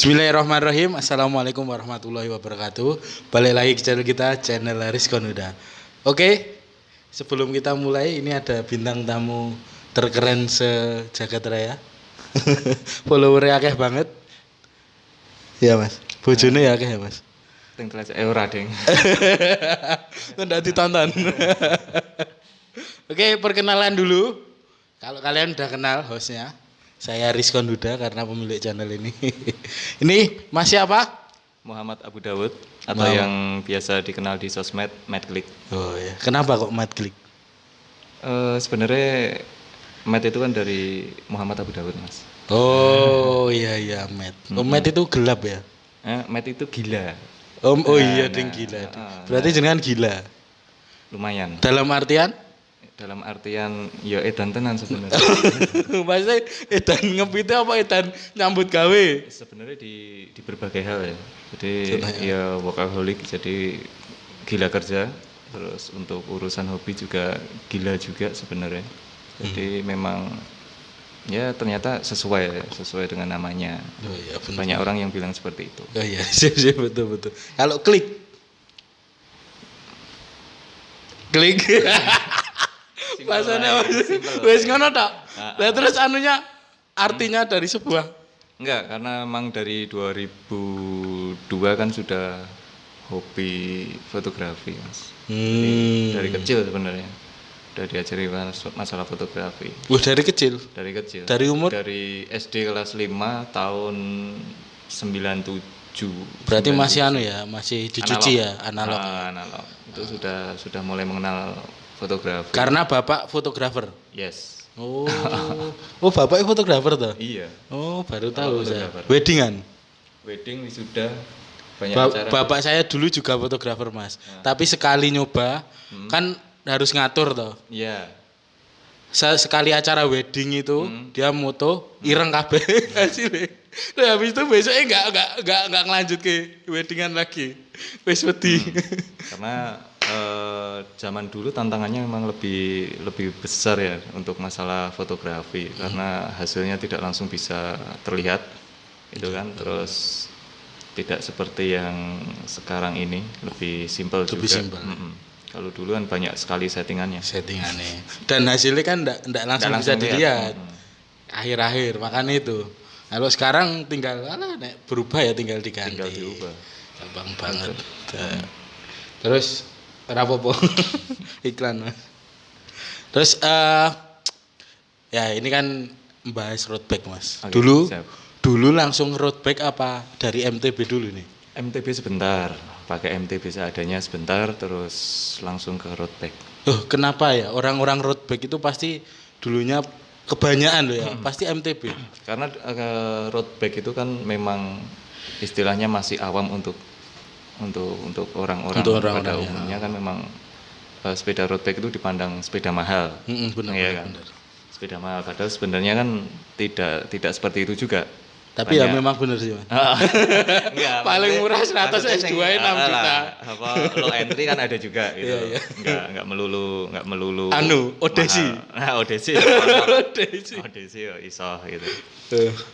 Bismillahirrahmanirrahim. Assalamualaikum warahmatullahi wabarakatuh. Balik lagi ke channel kita, channel Rizkon Huda. Oke, sebelum kita mulai, ini ada bintang tamu terkeren sejagat raya. Followernya akeh banget. Ya mas, bojone ya akeh ya mas. Ting telat ora ding. Nggak ditonton. Oke, perkenalan dulu. Kalau kalian udah kenal hostnya, saya Rizkon Huda karena pemilik channel ini. Ini Mas siapa? Muhammad Abu Dawud atau yang biasa dikenal di sosmed Madklik. Oh ya. Kenapa kok Madklik? Sebenarnya Mad itu kan dari Muhammad Abu Dawud, Mas. Oh iya Mad. Oh Mad itu gelap ya? Mad itu gila. Oh iya ding gila. Berarti jenengan gila. Lumayan. Dalam artian? Dalam artian ya edan tenan sebenarnya. Maksudnya edan ngepite apa edan nyambut gawe? Sebenarnya di berbagai hal ya. Jadi ya workaholic, jadi gila kerja. Terus untuk urusan hobi juga gila juga sebenarnya. Jadi memang ya ternyata sesuai dengan namanya. Oh iya benar. Banyak orang yang bilang seperti itu. Oh iya, betul. Kalau klik. Bahasanya wis ngono tok. Lah terus anunya artinya dari sebuah. Enggak, karena memang dari 2002 kan sudah hobi fotografi, Mas. Dari kecil sebenarnya. Udah diajari masalah fotografi. Dari kecil. Dari kecil. Dari umur? Dari SD kelas 5 tahun 97. Berarti masih anu ya, masih dicuci ya, analog. Analog. Itu sudah mulai mengenal fotografi. Karena bapak fotografer. Yes. Oh, bapaknya fotografer toh? Iya. Oh, baru tahu saya. Fotografer. Weddingan. Wedding sudah banyak acara. Bapak saya dulu juga fotografer mas. Tapi sekali nyoba kan harus ngatur toh. Iya. Sekali acara wedding itu dia moto ireng kabeh hasilnya. Nah, habis itu besoknya enggak ngelanjut ke weddingan lagi. Wis wedi. Karena zaman dulu tantangannya memang lebih besar ya untuk masalah fotografi karena hasilnya tidak langsung bisa terlihat itu kan. Terus tidak seperti yang sekarang ini lebih simpel juga. Simpel. Kalau dulu kan banyak sekali settingannya. Dan hasilnya kan enggak langsung bisa dilihat. Akhir-akhir makanya itu. Kalau sekarang tinggal berubah ya tinggal diganti. Tinggal diubah. Gampang banget. Terus rapopo iklan. Terus ya ini kan membahas road bike mas. Oke, dulu langsung road bike apa dari MTB dulu nih? MTB sebentar, pakai MTB seadanya sebentar, terus langsung ke road bike. Kenapa ya orang-orang road bike itu pasti dulunya kebanyakan loh ya, pasti MTB. Karena road bike itu kan memang istilahnya masih awam untuk orang-orang pada umumnya kan memang sepeda road bike itu dipandang sepeda mahal. Benar. Sepeda mahal padahal sebenarnya kan tidak seperti itu juga. Tapi ya memang benar sih mas. Enggak, paling murah 100 S2 6 juta. Apa low entry kan ada juga gitu. Iya. Enggak melulu. Odesi. Odesi ya iso gitu.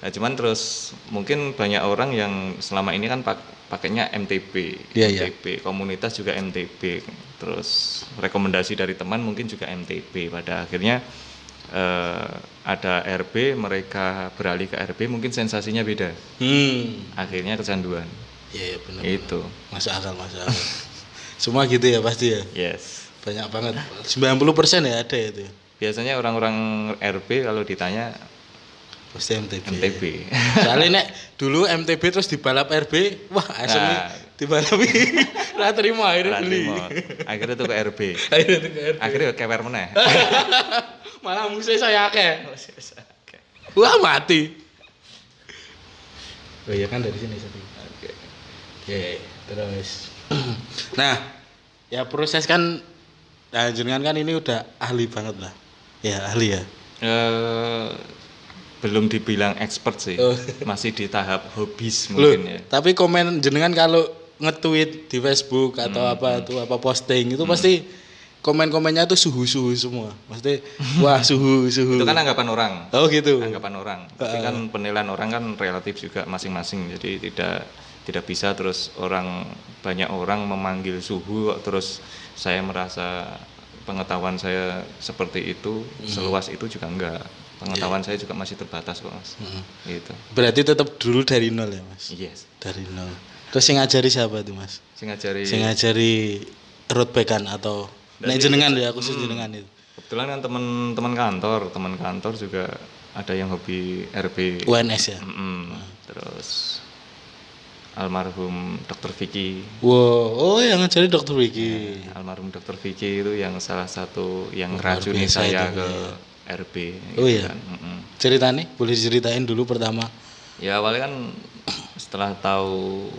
Nah, cuman terus mungkin banyak orang yang selama ini kan pakainya MTB. MTB, komunitas juga MTB. Terus rekomendasi dari teman mungkin juga MTB. Pada akhirnya ada RB, mereka beralih ke RB, mungkin sensasinya beda. Akhirnya kecanduan. Iya benar. Itu. Masuk akal. Semua gitu ya pasti ya. Yes. Banyak banget. 90% ya ada itu. Biasanya orang-orang RB kalau ditanya pasti MTB. Soalnya nek dulu MTB terus dibalap RB, wah asemnya dibalapi. Lah terima akhirnya beli. Akhirnya tuh ke RB. Akhirnya kewer meneh. Malah musuh saya akeh. Wah mati. Oh iya kan dari sini satu. Oke, terus. Nah, ya proses kan jenengan kan ini udah ahli banget lah. Ya, ahli ya. Belum dibilang expert sih. Masih di tahap hobis mungkin ya. Tapi komen jenengan kalau nge-tweet di Facebook atau apa posting itu pasti komen-komennya tuh suhu semua. Maksudnya wah suhu. Itu kan anggapan orang. Oh gitu. Anggapan orang. Tapi kan penilaian orang kan relatif juga masing-masing. Jadi tidak bisa terus banyak orang memanggil suhu terus saya merasa pengetahuan saya seperti itu seluas itu juga enggak. Pengetahuan saya juga masih terbatas kok Mas. Gitu. Berarti tetap dulu dari nol ya Mas? Yes. Dari nol. Terus yang ngajari siapa tuh Mas? Yang ngajari road bike-an atau nek jenengan ya khusus jenengan itu. Kebetulan kan teman kantor juga ada yang hobi RB. UNS ya. Terus almarhum Dr. Vicky. Wow, oh yang ngajari Dr. Vicky. Ya, almarhum Dr. Vicky itu yang salah satu yang racuni saya ke RB. Oh gitu iya. Kan. Ceritanya boleh diceritain dulu pertama. Ya awalnya kan setelah tahu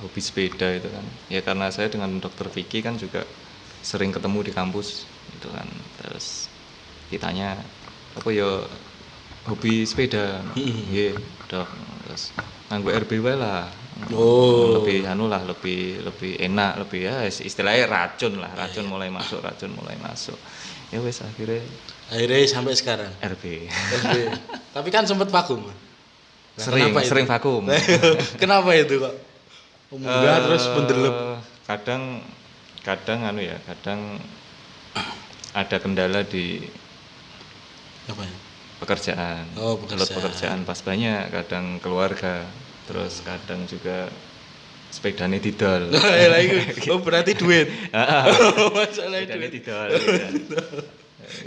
hobi sepeda itu kan. Ya karena saya dengan Dr. Vicky kan juga sering ketemu di kampus gitu kan. Terus ditanya apa ya hobi sepeda. Nggih, Dok. Terus nganggo RB wae lah. Oh. Lebih lebih enak, lebih ya istilahnya racun mulai masuk. Ya wes akhirnya sampai sekarang RB. Tapi kan sempat vakum. Sering vakum. Kenapa itu kok? Enggak terus pendelep. Kadang ada kendala di apa ya? Pekerjaan. Pekerjaan pas banyak, kadang keluarga, terus kadang juga sepedane didol. Oh berarti duit. Masalah sepedane duit. Didol.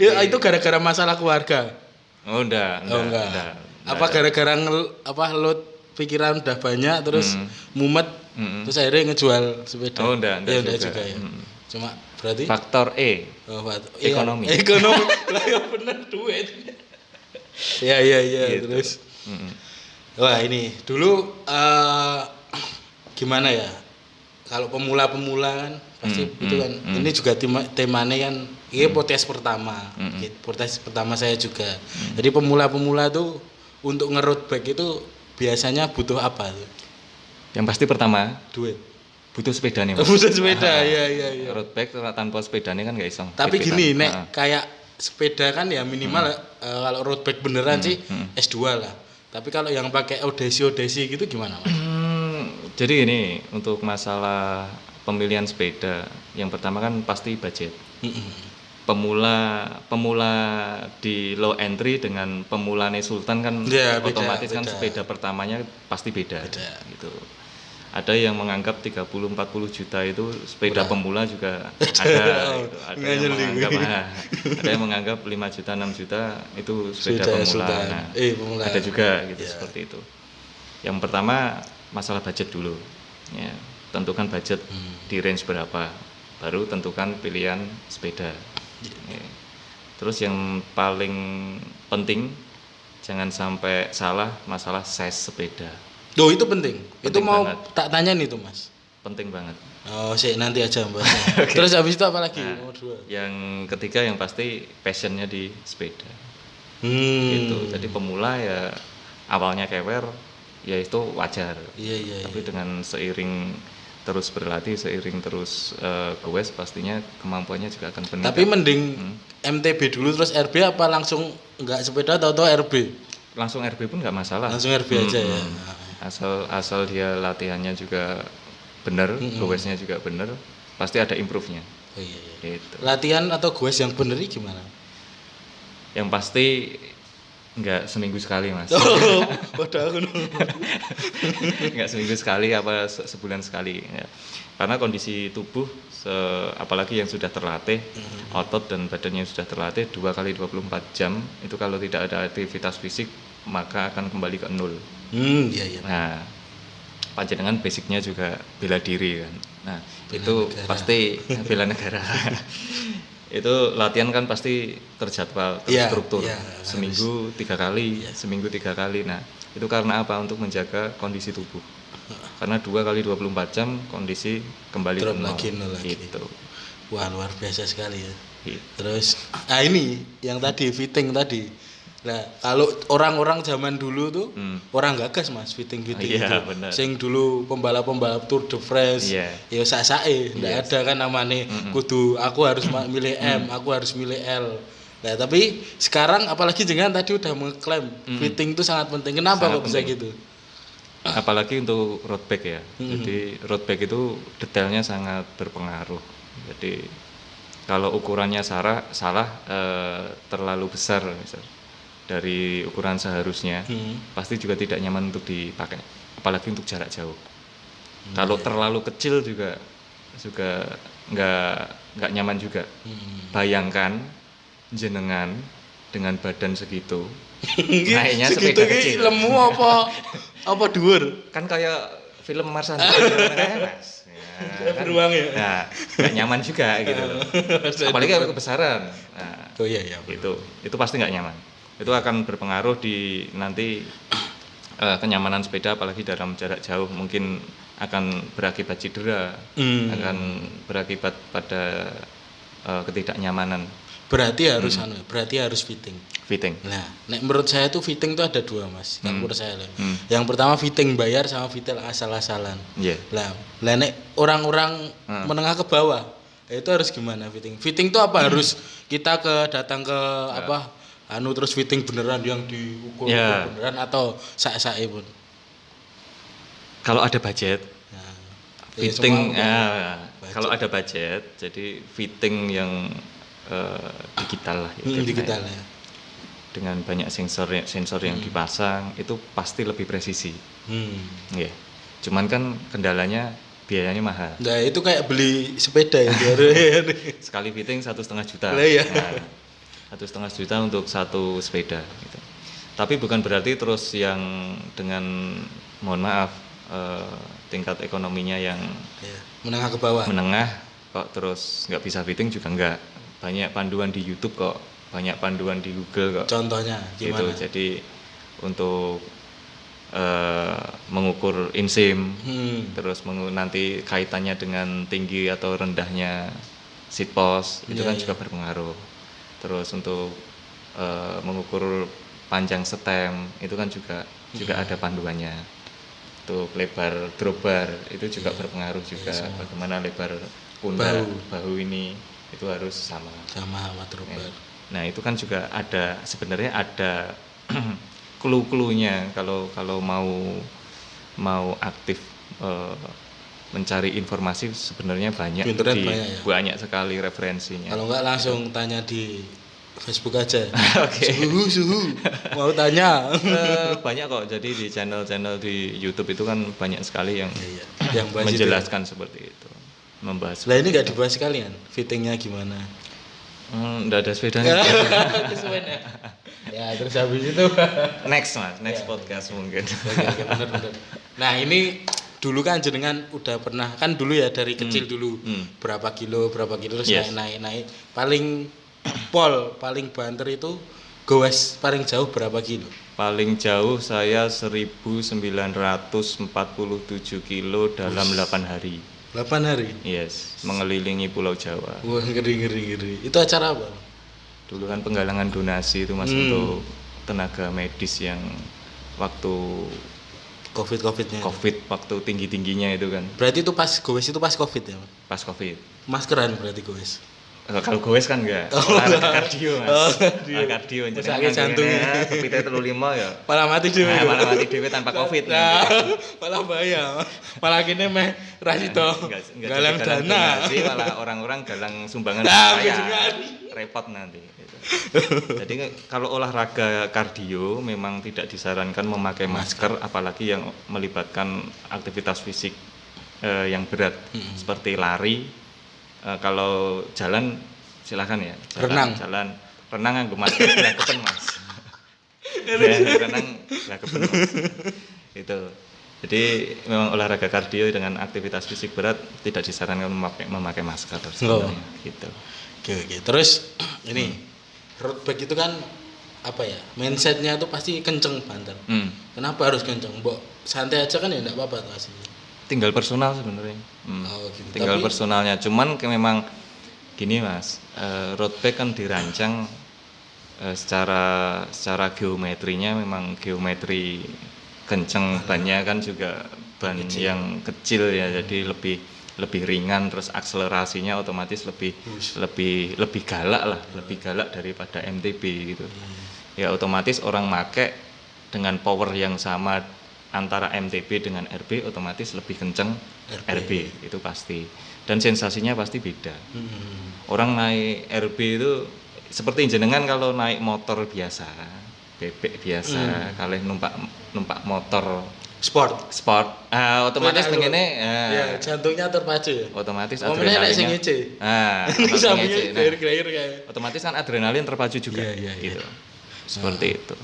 Ya, itu gara-gara masalah keluarga. Oh enggak. Apa gara-gara load pikiran udah banyak terus mumet terus akhirnya ngejual sepeda. Oh enggak juga ya. Cuma berarti faktor E. Ekonomi. Ekonomi. Lah ya bener duit. Iya gitu. Terus. Wah, ini dulu gimana ya? Kalau pemula-pemula kan pasti itu kan ini juga temanya kan ini podcast pertama. Podcast pertama saya juga. Jadi pemula-pemula tuh untuk nge-road bike itu biasanya butuh apa tuh? Yang pasti pertama duit. Butuh sepeda nih Mas. Butuh sepeda, iya. Road bike tanpa sepedanya kan gak iso. Tapi gini, nek kayak sepeda kan ya minimal kalau road bike beneran sih S2 lah. Tapi kalau yang pakai Odesi gitu gimana Mas? Jadi ini untuk masalah pemilihan sepeda, yang pertama kan pasti budget. Pemula di low entry dengan pemulane Sultan kan ya, otomatis beda. Kan sepeda pertamanya pasti beda. Gitu. Ada yang menganggap 30-40 juta itu sepeda pemula juga ada. Gitu. Ada yang menganggap 5 juta 6 juta itu sepeda pemula. Nah, pemula. Ada juga gitu seperti itu. Yang pertama masalah budget dulu. Ya, tentukan budget di range berapa, baru tentukan pilihan sepeda. Ya. Terus yang paling penting jangan sampai salah masalah size sepeda. Loh itu penting itu mau banget. Tak tanya nih tuh Mas. Penting banget. Oh sih nanti aja Mbak. Okay. Terus habis itu apa lagi? Nah, yang ketiga yang pasti passionnya di sepeda. Gitu. Jadi pemula ya awalnya kewer ya itu wajar. Iya. Tapi dengan seiring terus berlatih, seiring terus goes pastinya kemampuannya juga akan meningkat. Tapi mending MTB dulu terus RB apa langsung enggak sepeda atau RB? Langsung RB pun enggak masalah. Langsung RB aja ya. Asal dia latihannya juga benar, goesnya juga benar, pasti ada improve-nya. Oh iya. Gitu. Latihan atau goes yang benar ini gimana? Yang pasti enggak seminggu sekali Mas. Padahal enggak seminggu sekali apa sebulan sekali ya. Karena kondisi tubuh apalagi yang sudah terlatih, otot dan badannya yang sudah terlatih 2 kali 24 jam itu kalau tidak ada aktivitas fisik maka akan kembali ke nol. Iya. Nah, panjenengan basicnya juga bela diri kan. Nah, bela itu negara. Pasti bela negara. Itu latihan kan pasti terjadwal, terstruktur. Seminggu 3 kali, seminggu 3 kali. Nah, itu karena apa? Untuk menjaga kondisi tubuh. Karena 2 kali 24 jam kondisi kembali drop ke nol lagi. Gitu. Wah, luar biasa sekali ya. Gitu. Terus ini yang tadi fitting tadi. Nah, kalau orang-orang zaman dulu tuh orang gagas Mas fitting-fitting Iya, itu. bener. Sing dulu pembalap-pembalap Tour de France, Iya. ya sak-sake, ndak ada kan namanya kudu aku harus milih M, aku harus milih L. Nah, tapi sekarang apalagi dengan tadi udah mengklaim fitting itu sangat penting. Kenapa Sangat kok bisa penting. gitu? Apalagi untuk road bag ya. Jadi road bag itu detailnya sangat berpengaruh. Jadi kalau ukurannya salah terlalu besar misal dari ukuran seharusnya, pasti juga tidak nyaman untuk dipakai. Apalagi untuk jarak jauh. Kalau terlalu kecil juga nggak nyaman juga. Bayangkan jenengan dengan badan segitu, naiknya Segitu sepeda ki kecil. lemu apa dhuwur? Kan kayak film Mars kayak Mas. Ya, kan? Beruang ya. Nah, nggak nyaman juga gitu loh. Apalagi kalau kebesaran. Nah, Oh iya iya. itu pasti nggak nyaman. Itu akan berpengaruh di nanti kenyamanan sepeda, apalagi dalam jarak jauh mungkin akan berakibat cedera, akan berakibat pada ketidaknyamanan. Berarti harus fitting. Fitting. Nah, menurut saya tuh fitting tuh ada dua Mas. Kan menurut saya loh. Yang pertama fitting bayar sama fitting asal-asalan. Iya. Lah nek orang-orang menengah ke bawah, itu harus gimana fitting? Fitting tuh apa harus kita datang ke apa terus fitting beneran yang diukur Ya. beneran atau sak-sake pun? Kalau ada budget, Nah, fitting budget. kalau ada budget, jadi fitting yang digital lah gitu. Digital ya. Dengan banyak sensor yang dipasang itu pasti lebih presisi. Ya. Cuman kan kendalanya biayanya mahal. Nah, itu kayak beli sepeda ya. Sekali fitting 1,5 juta. Lah, iya. Nah, 1,5 juta untuk satu sepeda gitu. Tapi bukan berarti terus yang dengan mohon maaf tingkat ekonominya yang Menengah ke bawah. menengah kok terus nggak bisa fitting juga enggak. Banyak panduan di YouTube kok, banyak panduan di Google kok. Contohnya Gitu. gimana? Jadi untuk mengukur insim, terus nanti kaitannya dengan tinggi atau rendahnya seat post itu kan juga berpengaruh. Terus untuk mengukur panjang setem itu kan juga ada panduannya. Untuk lebar dropbar itu juga berpengaruh juga. Bagaimana lebar pundak bahu ini itu harus sama dropbar. Nah itu kan juga ada sebenarnya ada clue-cluenya kalau mau aktif mencari informasi sebenarnya banyak banyak sekali referensinya. Kalau enggak langsung tanya di Facebook aja. Oke. Suhu mau tanya. Banyak kok, jadi di channel-channel di YouTube itu kan banyak sekali yang bahas menjelaskan seperti itu, membahas. Lah ini nggak dibahas sekalian fittingnya gimana? Nggak ada sepedanya. Kesuwen ya. Ya terus habis itu Next podcast mungkin. Oke, bener. Nah ini dulu kan jenengan udah pernah kan dulu ya dari kecil dulu berapa kilo terus naik paling banter itu gowes paling jauh berapa kilo? Paling jauh saya 1947 kilo dalam 8 hari. 8 hari? Yes, mengelilingi Pulau Jawa. Wah, ngeri. Itu acara apa? Dulu kan penggalangan donasi itu Mas untuk tenaga medis yang waktu Covid-nya. Covid waktu tinggi-tingginya itu kan. Berarti itu pas gowes itu pas Covid ya? Pas Covid. Maskeran berarti gowes. Kalau gowes kan enggak. Olahraga kardio Mas. Kardio Sakit jantung. Kepite 35 ya. Malah mati dhewe. Malah mati dhewe tanpa Covid. Malah bahaya. Malah kene meh rasito galang dana. Sih malah orang-orang galang sumbangan saya. Repot nanti gitu. Jadi kalau olahraga kardio memang tidak disarankan memakai masker apalagi yang melibatkan aktivitas fisik yang berat seperti lari. Kalau jalan silakan ya. Jalan renang nganggo masker lakepen Mas. Renang lakepen Mas. Itu. Jadi memang olahraga kardio dengan aktivitas fisik berat tidak disarankan memakai masker sebenarnya gitu. Oke. Terus ini road bike itu kan apa ya? Mindsetnya tuh pasti kenceng banter. Kenapa harus kenceng? Mbok santai aja kan ya enggak apa-apa tuh aslinya. Tinggal personal sebenarnya. Gitu. Tinggal personalnya. Cuman memang gini Mas, road bike kan dirancang secara geometrinya memang geometri kenceng, bannya kan juga ban yang kecil ya, jadi lebih ringan, terus akselerasinya otomatis lebih galak lah, lebih galak daripada MTB gitu. Ya otomatis orang make dengan power yang sama antara MTB dengan RB otomatis lebih kenceng RB itu pasti, dan sensasinya pasti beda. Orang naik RB itu seperti jenengan kalau naik motor biasa, bebek biasa, kalau numpak motor sport, otomatis begini, ya jantungnya terpacu ya. Otomatis adrenalinnya, otomatis kan adrenalin terpacu juga, gitu. Seperti itu.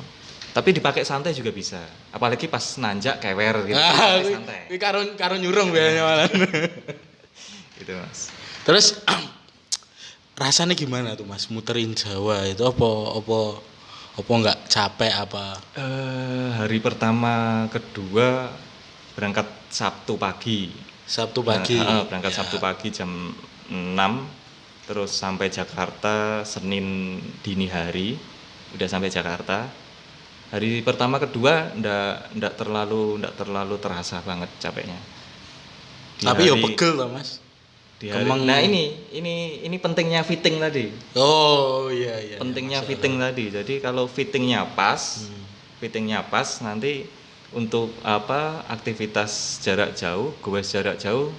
Tapi dipakai santai juga bisa, apalagi pas nanjak kewer gitu. Santai. Ini karo nyurung biasanya malah. Gitu Mas. Terus rasanya gimana tuh Mas muterin Jawa itu apa nggak capek apa? Hari pertama kedua berangkat Sabtu pagi. Berangkat Sabtu pagi jam 6, terus sampai Jakarta Senin dini hari, udah sampai Jakarta. Hari pertama kedua ndak terlalu terasa banget capeknya. Tapi ya pegel lah Mas. Nah ini pentingnya fitting tadi. Oh iya. Pentingnya fitting tadi. Jadi kalau fittingnya pas nanti untuk aktivitas jarak jauh, goes jarak jauh,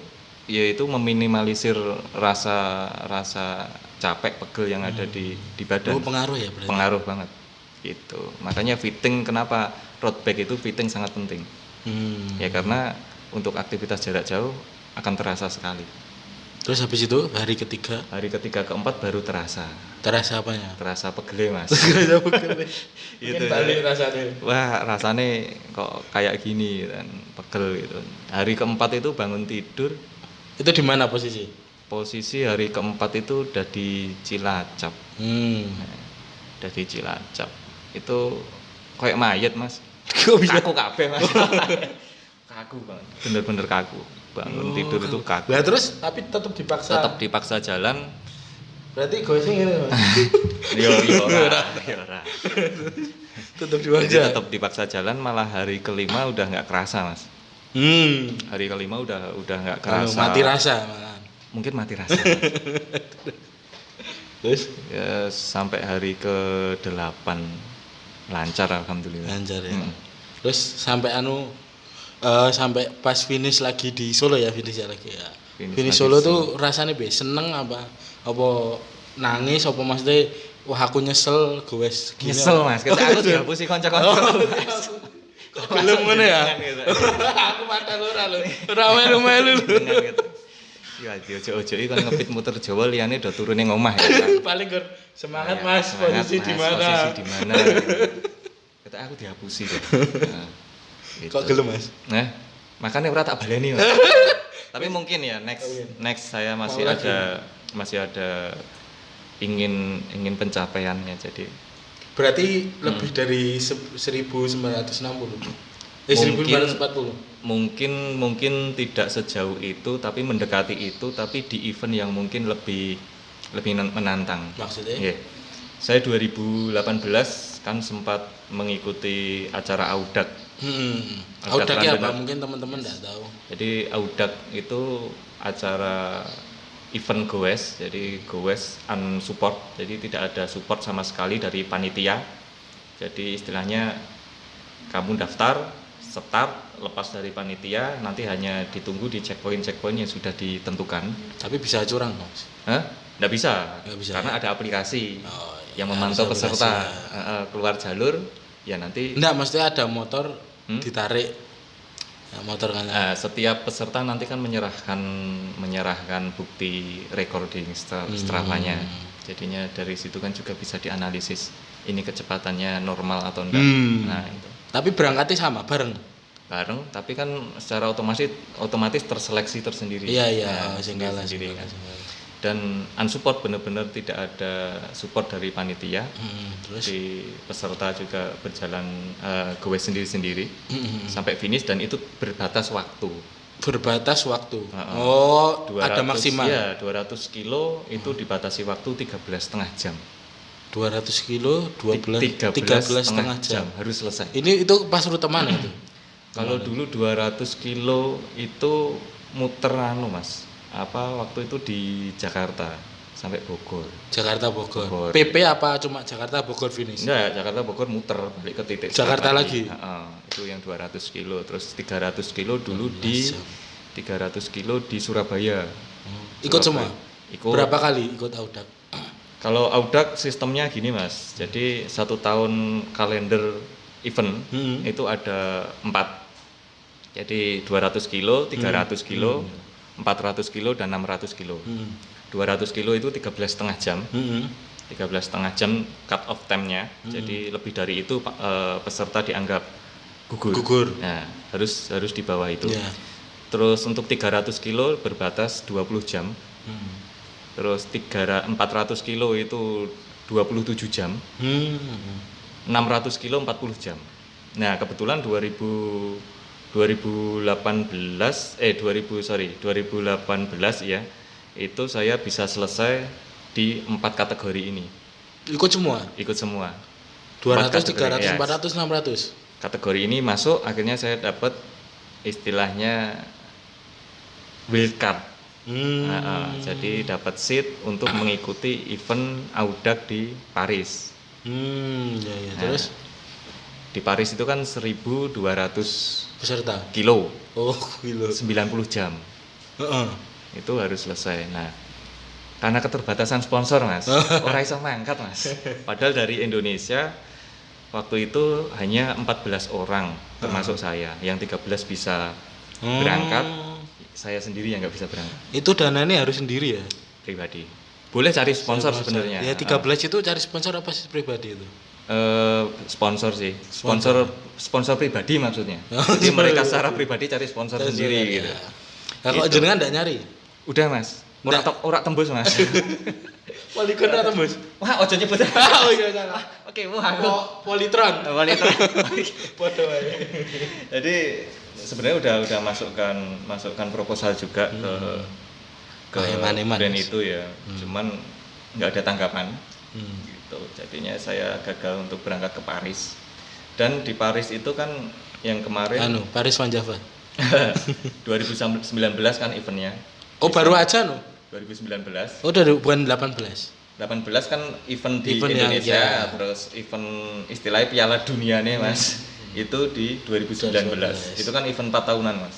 yaitu meminimalisir rasa capek pegel yang ada di badan. Pengaruh ya berarti. Pengaruh banget. Gitu. Makanya fitting, kenapa road bike itu fitting sangat penting. Ya karena untuk aktivitas jarak jauh akan terasa sekali. Terus habis itu hari ketiga keempat baru terasa apanya? Terasa pegel Mas. Terasa pegel. Itu balik rasanya. Wah, rasanya kok kayak gini dan pegel gitu. Hari keempat itu bangun tidur. Itu di mana posisi? Posisi hari keempat itu udah di Cilacap. Udah di Cilacap. Itu kayak mayat Mas. Kok bisa? Kaku kabeh Mas. Kaku banget. Bener-bener kaku. Bangun tidur itu kaku. Lah terus tapi tetap dipaksa jalan. Berarti goesnya ngene Mas. Yo ora. Tetap dipaksa jalan, malah hari kelima udah enggak kerasa Mas. Hari kelima udah enggak kerasa. Mati rasa malah. Mungkin mati rasa. Terus ya, sampai hari ke-8 lancar alhamdulillah. Lancar ya. Terus sampai sampai pas finish lagi di Solo ya, finish lagi ya. Finish Solo tuh rasanya seneng apa nangis apa maksudnya wah aku nyesel goes gini. Nyesel Mas, ketika aku dihapusi kanca-kanca. Belum ngono ya. Aku mata ora lho. Ora melu-melu. Ya ojo iki kan ngepit muter Jawa liyane do turun ning omah ya. Paling semangat Mas, posisi di mana? Ketika aku dihapusi kok. Gitu. Kok gelem Mas? Nah, makanya ora tak baleni Mas. Tapi mungkin ya next saya masih ada ingin pencapaiannya, jadi berarti lebih dari 1960. 1940. Mungkin tidak sejauh itu, tapi mendekati itu, tapi di event yang mungkin lebih menantang. Maksudnya? Yeah. Saya 2018 kan sempat mengikuti acara Audak. Audak ya apa? Mungkin teman-teman enggak tahu. Jadi Audak itu acara event goes, jadi goes unsupport, jadi tidak ada support sama sekali dari panitia. Jadi istilahnya kamu daftar, start, lepas dari panitia, nanti hanya ditunggu di checkpoint yang sudah ditentukan. Tapi bisa curang Mas? Nggak bisa, karena ada aplikasi yang memantau peserta keluar jalur, ya nanti. Enggak, maksudnya ada motor ditarik. Ya, motor kan. Setiap peserta nanti kan menyerahkan bukti recording Strava-nya. Jadinya dari situ kan juga bisa dianalisis ini kecepatannya normal atau enggak. Nah, itu. Tapi berangkatnya sama bareng, tapi kan secara otomatis terseleksi tersendiri. Iya, sendiri kan. Dan unsupport, benar-benar tidak ada support dari panitia. Terus di peserta juga berjalan goes sendiri-sendiri sampai finish, dan itu berbatas waktu. Ada maksimal. Iya, 200 kilo itu dibatasi waktu 13,5 jam. 200 kilo 13 setengah jam. harus selesai. Ini itu pas rute mana itu? Kalau dulu 200 kilo itu muter Mas. Waktu itu di Jakarta sampai Bogor. Jakarta Bogor. PP apa cuma Jakarta Bogor finish? Enggak, Jakarta Bogor muter balik ke titik Jakarta lagi. Itu yang 200 kilo. Terus 300 kilo dulu di 300 kilo di Surabaya. Ikut semua? Ikut. Berapa kali ikut Audak? Kalau Audak sistemnya gini Mas. Jadi 1 tahun kalender event itu ada 4. Jadi 200 kilo, 300 kilo, 400 kilo dan 600 kilo. 200 kilo itu 13,5 jam. 13,5 jam cut off time-nya. Jadi lebih dari itu peserta dianggap gugur. Nah, harus di bawah itu. Yeah. Terus untuk 300 kilo berbatas 20 jam. Terus 400 kilo itu 27 jam. 600 kilo 40 jam. Nah, kebetulan 2018 ya, itu saya bisa selesai di 4 kategori ini. Ikut semua? Ikut semua. 200, 300, 400, 600. Kategori ini masuk, akhirnya saya dapat istilahnya wildcard. Jadi dapat seat untuk mengikuti event Audak di Paris. Terus di Paris itu kan 1.200 peserta kilo. Oh, kilo. 90 jam. Itu harus selesai. Nah, karena keterbatasan sponsor Mas, orang iso mangkat Mas. Padahal dari Indonesia waktu itu hanya 14 orang termasuk saya, yang 13 bisa berangkat, saya sendiri yang nggak bisa berangkat. Itu dananya harus sendiri ya? Pribadi. Boleh cari sponsor sebenarnya. Ya 13 itu cari sponsor apa sih pribadi itu? Sponsor sih. Sponsor pribadi maksudnya. Jadi mereka secara pribadi cari sponsor sendiri gitu. Nah, kok jenengan enggak nyari? Udah Mas. Ora tembus Mas. Polygon ora tembus. Wah, ojo nyebut. Oh iya salah. Oke, aku Polytron. Podo aja. Jadi sebenarnya udah masukkan proposal juga ke brand itu ya. Cuman nggak ada tanggapan. Gitu. Jadinya saya gagal untuk berangkat ke Paris. Dan di Paris itu kan yang kemarin Paris Van Java. 2019 kan eventnya. Oh, baru aja 2019. Oh, bukan 18. 18 kan event di Indonesia, terus event istilahnya Piala Dunia nih Mas. Itu di 2019. Itu kan event 4 tahunan Mas.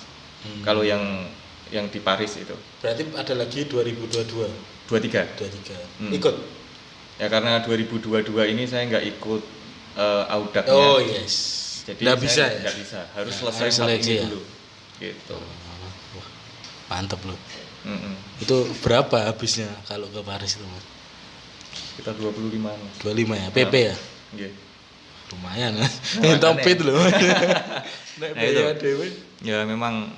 Kalau yang di Paris itu. Berarti ada lagi 2022. 23. Ikut. Ya karena 2022 ini saya nggak ikut Audaknya. Oh yes. Jadi nggak bisa. Harus selesai seleksi dulu. Gitu. Wah, mantep loh. Itu berapa habisnya kalau ke Paris itu Mas? Kita 25. 25 ya, PP ya? Iya. Lumayan kan. Topit loh. Nah itu. Ya memang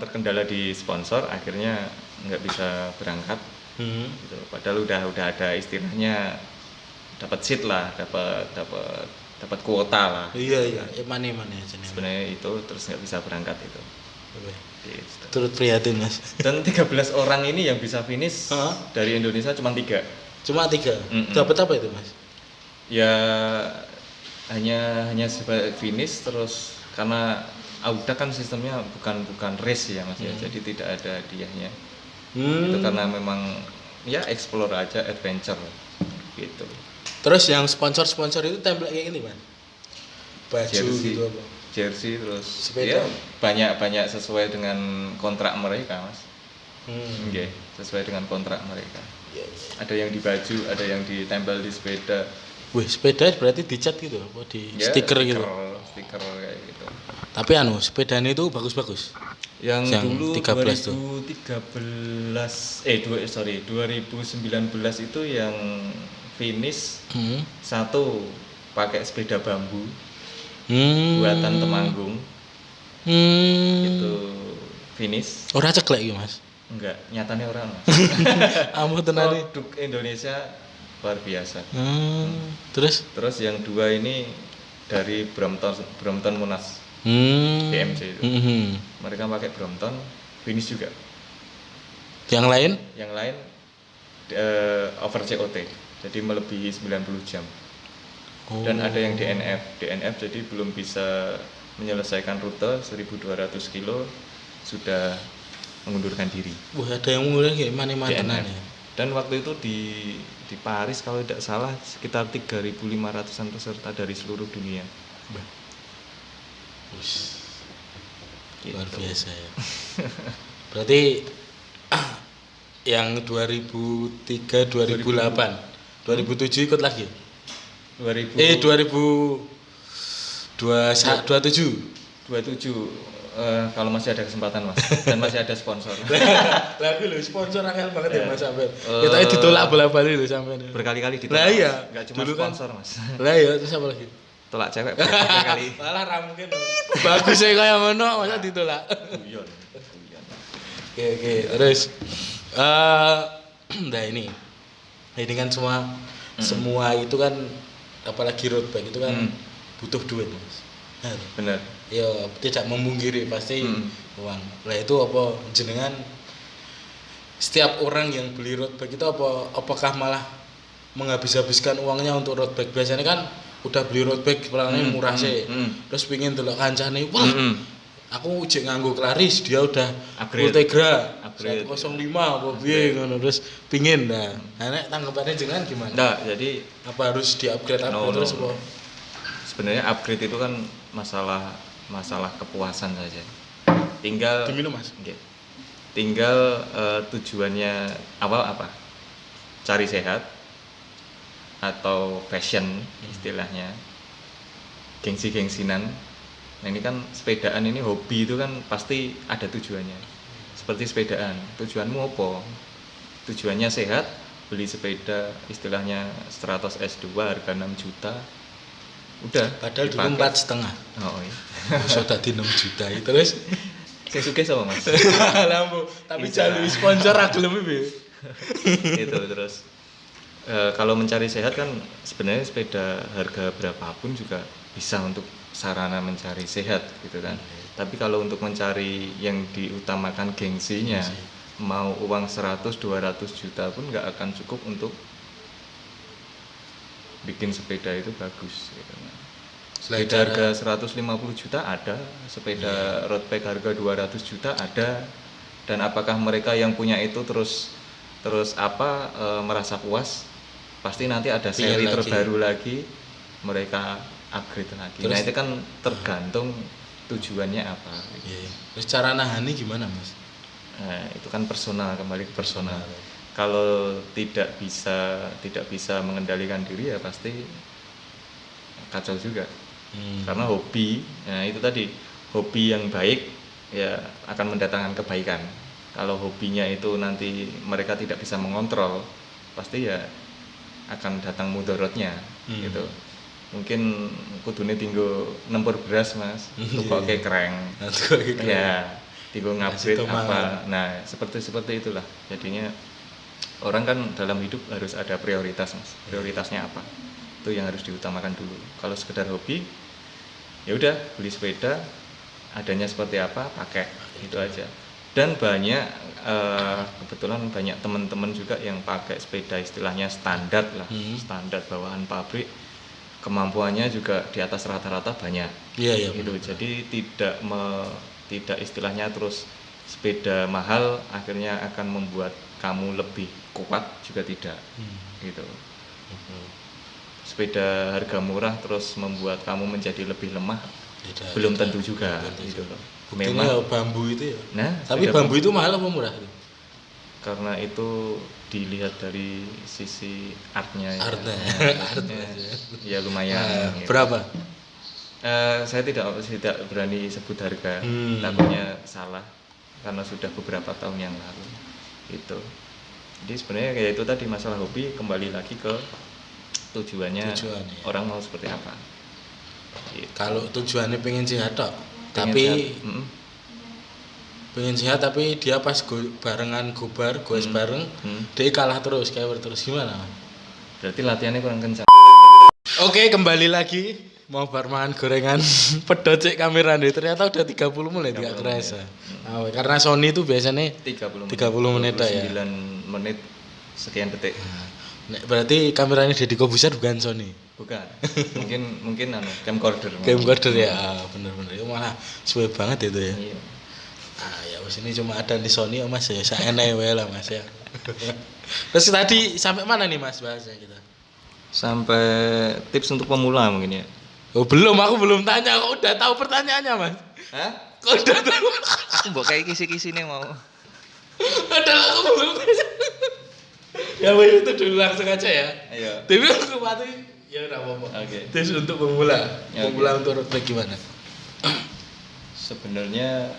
terkendala di sponsor, akhirnya nggak bisa berangkat. Gitu. Padahal udah ada istilahnya dapat seat lah, dapat kuota lah. Iya. Mana aja nih. Sebenarnya itu terus nggak bisa berangkat itu. Gitu. Turut prihatin Mas. Dan 13 orang ini yang bisa finish dari Indonesia cuma 3. Cuma 3. Dapat apa itu Mas? Ya hanya sebagai finish, terus karena Audak kan sistemnya bukan race ya Mas ya, jadi tidak ada hadiahnya. Itu karena memang ya explore aja, adventure gitu. Terus yang sponsor itu template kayak gini Mas? Baju jersey, gitu apa? Jersey terus sepeda. Ya banyak sesuai dengan kontrak mereka Mas. Okay, sesuai dengan kontrak mereka. Ada yang di baju, ada yang ditempel di sepeda. Wih, sepeda berarti dicat gitu, apa di stiker gitu. Stiker kayak gitu. Tapi sepedanya itu bagus-bagus. Yang dulu 2019 itu yang finish satu pakai sepeda bambu buatan Temanggung. Itu finish. Ora ceklek iki Mas. Enggak, nyatanya orang Mas. Ampun tenane. Produk Indonesia luar biasa. Terus yang 2 ini dari Brompton Monas. BMC itu. Mereka pakai Brompton, finish juga. Yang lain over COT. jadi melebihi 90 jam. Dan ada yang DNF jadi belum bisa menyelesaikan rute 1.200 kilo sudah mengundurkan diri. Wah, ada yang mulai kayak mana-mana ya. Dan waktu itu di Paris kalau tidak salah sekitar 3.500-an peserta dari seluruh dunia. Luar biasa ya. Berarti yang 2003, 2008, 2007 ikut lagi? 2027 kalau masih ada kesempatan Mas dan masih ada sponsor. Lah lho sponsor angel banget ya Mas sampean. Kita ditolak bola-bali lho sampean. Berkali-kali ditolak. Lah iya, enggak cuma sponsor kan, Mas. Lah iya, terus apa lagi? Tolak cewek berkali-kali. Malah ra mungkin. Bagus ya kaya ngono masa ditolak. Guyon. Oke, terus nah ini kan semua itu kan apalagi road bike itu kan butuh duit Mas. Benar. Ya tidak memungkiri pasti uang. Lah itu apa jenengan setiap orang yang beli road bike itu apakah malah menghabis-habiskan uangnya untuk road bike? Biasanya kan udah beli road bike pelangnya murah sih. Terus pingin delok kancane, wah aku ujek nganggo Claris, dia udah Ultegra 105 apa piye ngono, terus pingin dah. Nah, nek tanggapannya jenengan gimana? Nah, jadi apa harus di-upgrade terus apa? Sebenarnya upgrade itu kan masalah kepuasan saja. Tinggal diminum Mas. Okay. Tinggal tujuannya awal apa? Cari sehat atau fashion istilahnya. Gengsi-gengsinan. Nah, ini kan sepedaan ini hobi itu kan pasti ada tujuannya. Seperti sepedaan, tujuanmu apa? Tujuannya sehat, beli sepeda istilahnya Stratos S2 harga 6 juta. Udah, padahal dulu 4,5. Oh iya. Bisa tadi 6 juta itu terus saya suka sama Mas. Lampu, tapi jalur sponsor ra gelem piye. Itu terus kalau mencari sehat kan sebenarnya sepeda harga berapapun juga bisa untuk sarana mencari sehat gitu kan. Tapi kalau untuk mencari yang diutamakan gengsinya, mau uang 100-200 juta pun nggak akan cukup untuk bikin sepeda itu bagus gitu. Sepeda harga 150 juta ada, sepeda road bike harga 200 juta ada. Dan apakah mereka yang punya itu terus merasa puas? Pasti nanti ada seri terbaru lagi mereka upgrade lagi. Terus, nah itu kan tergantung tujuannya apa. Iya. Terus cara nahani gimana Mas? Nah, itu kan personal, kembali ke personal. Kalau tidak bisa mengendalikan diri ya pasti kacau juga. Karena hobi, nah itu tadi hobi yang baik ya akan mendatangkan kebaikan. Kalau hobinya itu nanti mereka tidak bisa mengontrol, pasti ya akan datang mudorotnya gitu. Mungkin kudune tinggo nempur beras Mas, tukok ke kreng. Ya, tinggo ngupgrade apa. Nah, seperti itulah. Jadinya orang kan dalam hidup harus ada prioritas Mas. Prioritasnya apa? Itu yang harus diutamakan dulu. Kalau sekedar hobi, ya udah beli sepeda, adanya seperti apa pakai, itu aja. Dan kebetulan banyak teman-teman juga yang pakai sepeda istilahnya standar lah, standar bawaan pabrik, kemampuannya juga di atas rata-rata banyak. Iya. Gitu. Jadi tidak istilahnya terus sepeda mahal akhirnya akan membuat kamu lebih kuat juga tidak. Gitu. Sepeda harga murah terus membuat kamu menjadi lebih lemah. Belum tentu juga gitu loh. Memang bambu itu ya. Nah, tapi bambu itu mahal apa murah? Karena itu dilihat dari sisi artnya. Ya lumayan. Gitu. Berapa? Saya tidak berani sebut harga, takutnya salah karena sudah beberapa tahun yang lalu. Itu. Jadi sebenarnya kayak itu tadi masalah hobi, kembali lagi ke tujuannya orang mau seperti apa. Gitu. Kalau tujuannya pengen sehat tapi pengen sehat tapi dia pas barengan goes bareng dia kalah terus gimana? Berarti latihannya kurang kencang. Oke, kembali lagi mau bermain gorengan pedot cek kamera nih ternyata udah 30 menit enggak kerasa. Karena Sony itu biasanya 30 menit ya. 9 menit sekian detik. Berarti kameranya Deddy Kobuser bukan Sony. Bukan. mungkin camcorder. Camcorder ya, bener-bener. Itu malah suwe banget itu ya. Iya. Ya wis ini cuma ada di Sony ya Mas ya, saene wae lah Mas ya. Terus tadi sampai mana nih Mas bahasnya kita? Sampai tips untuk pemula mungkin ya. Oh belum, aku belum tanya, kok udah tahu pertanyaannya Mas? Hah? Kok udah tahu? Aku mbok kayak kisi-kisi nih mau. Padahal aku belum. Ya wes itu dulu langsung aja ya. Iya. Tapi aku mati ya udah apa-apa. Oke. Tips untuk pemula. Ya, Pemula untuk road bike gimana? Sebenarnya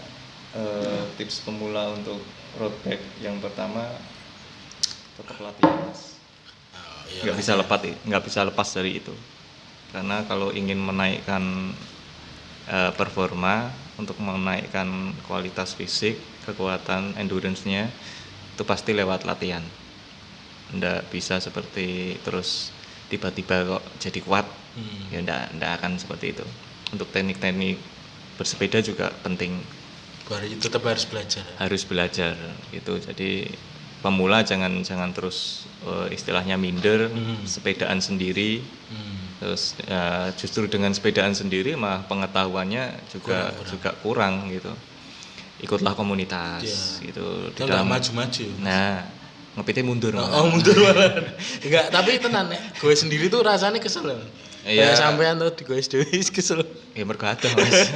tips pemula untuk road bike yang pertama tetap latihan, Mas. Nggak bisa lepas dari itu. Karena kalau ingin menaikkan performa, untuk menaikkan kualitas fisik, kekuatan, endurance-nya itu pasti lewat latihan. Nggak bisa seperti terus tiba-tiba kok jadi kuat. Ya nggak akan seperti itu. Untuk teknik-teknik bersepeda juga penting. Tetap harus belajar. Harus belajar gitu. Jadi pemula jangan terus istilahnya minder, sepedaan sendiri. Terus justru dengan sepedaan sendiri malah pengetahuannya juga kurang gitu. Ikutlah komunitas gitu. Di dalam maju-maju. Nah, ngepitnya mundur. Mundur malah. Enggak, tapi tenan ya. Gue sendiri tuh rasanya kesel. Iya. Sampean tuh di gue sendiri kesel. Ya mergo ada, Mas.